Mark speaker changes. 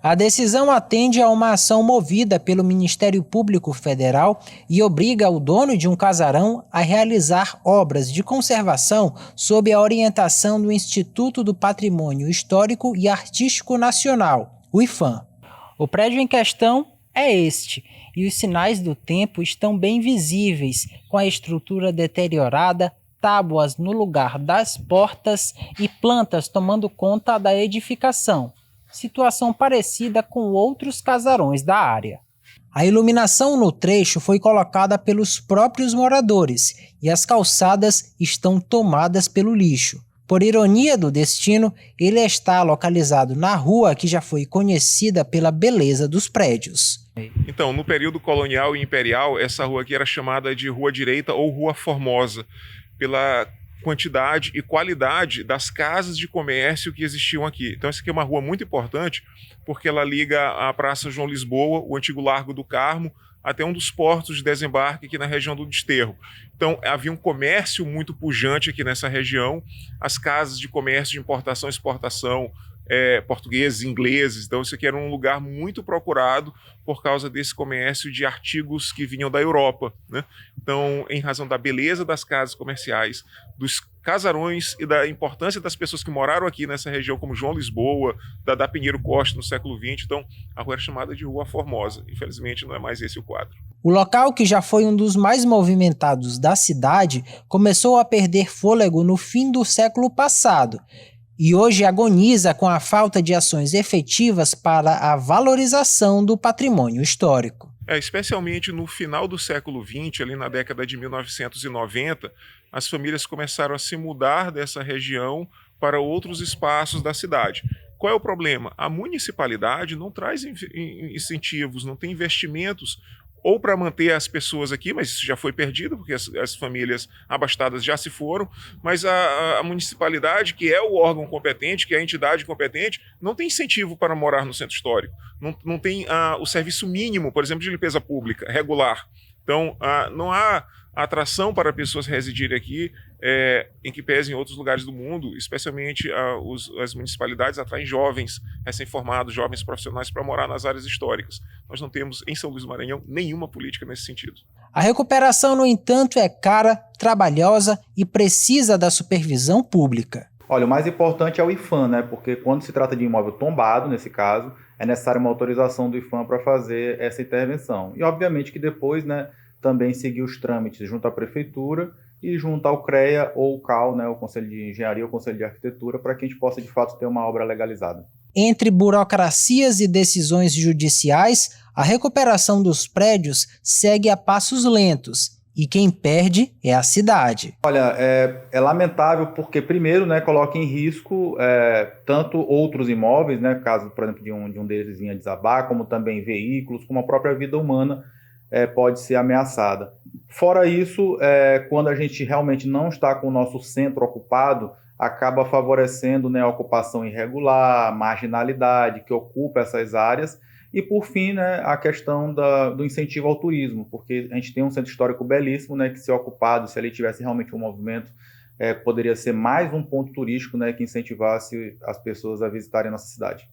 Speaker 1: A decisão atende a uma ação movida pelo Ministério Público Federal e obriga o dono de um casarão a realizar obras de conservação sob a orientação do Instituto do Patrimônio Histórico e Artístico Nacional, o IPHAN. O prédio em questão é este, e os sinais do tempo estão bem visíveis, com a estrutura deteriorada, tábuas no lugar das portas e plantas tomando conta da edificação. Situação parecida com outros casarões da área. A iluminação no trecho foi colocada pelos próprios moradores e as calçadas estão tomadas pelo lixo. Por ironia do destino, ele está localizado na rua que já foi conhecida pela beleza dos prédios.
Speaker 2: Então, no período colonial e imperial, essa rua aqui era chamada de Rua Direita ou Rua Formosa, pela quantidade e qualidade das casas de comércio que existiam aqui. Então essa aqui é uma rua muito importante porque ela liga a Praça João Lisboa, o antigo Largo do Carmo, até um dos portos de desembarque aqui na região do Desterro. Então havia um comércio muito pujante aqui nessa região, as casas de comércio de importação e exportação, portugueses, ingleses. Então isso aqui era um lugar muito procurado por causa desse comércio de artigos que vinham da Europa, né? Então, em razão da beleza das casas comerciais, dos casarões e da importância das pessoas que moraram aqui nessa região, como João Lisboa, da Pinheiro Costa no século XX, então a rua era chamada de Rua Formosa. Infelizmente não é mais esse o quadro.
Speaker 1: O local, que já foi um dos mais movimentados da cidade, começou a perder fôlego no fim do século passado e hoje agoniza com a falta de ações efetivas para a valorização do patrimônio histórico.
Speaker 2: Especialmente no final do século XX, ali na década de 1990, as famílias começaram a se mudar dessa região para outros espaços da cidade. Qual é o problema? A municipalidade não traz incentivos, não tem investimentos ou para manter as pessoas aqui, mas isso já foi perdido, porque as famílias abastadas já se foram, mas a municipalidade, que é o órgão competente, que é a entidade competente, não tem incentivo para morar no centro histórico, não tem o serviço mínimo, por exemplo, de limpeza pública, regular. Então, não há atração para pessoas residirem aqui, em que pese em outros lugares do mundo, especialmente as municipalidades atraem jovens recém-formados, jovens profissionais para morar nas áreas históricas. Nós não temos em São Luís do Maranhão nenhuma política nesse sentido.
Speaker 1: A recuperação, no entanto, é cara, trabalhosa e precisa da supervisão pública.
Speaker 3: Olha, o mais importante é o IPHAN, né? Porque quando se trata de imóvel tombado, nesse caso, é necessária uma autorização do IPHAN para fazer essa intervenção. E, obviamente, que depois, né, também seguir os trâmites junto à Prefeitura e junto ao CREA ou o CAL, né, o Conselho de Engenharia ou o Conselho de Arquitetura, para que a gente possa, de fato, ter uma obra legalizada. Entre
Speaker 1: burocracias e decisões judiciais, a recuperação dos prédios segue a passos lentos. E quem perde é a cidade.
Speaker 3: Olha, é lamentável porque, primeiro, né, coloca em risco tanto outros imóveis, né, caso, por exemplo, de um deles vinha desabar, como também veículos, como a própria vida humana pode ser ameaçada. Fora isso, quando a gente realmente não está com o nosso centro ocupado, acaba favorecendo, né, a ocupação irregular, a marginalidade que ocupa essas áreas. E, por fim, né, a questão do incentivo ao turismo, porque a gente tem um centro histórico belíssimo, né, que, se ocupado, se ali tivesse realmente um movimento, poderia ser mais um ponto turístico, né, que incentivasse as pessoas a visitarem a nossa cidade.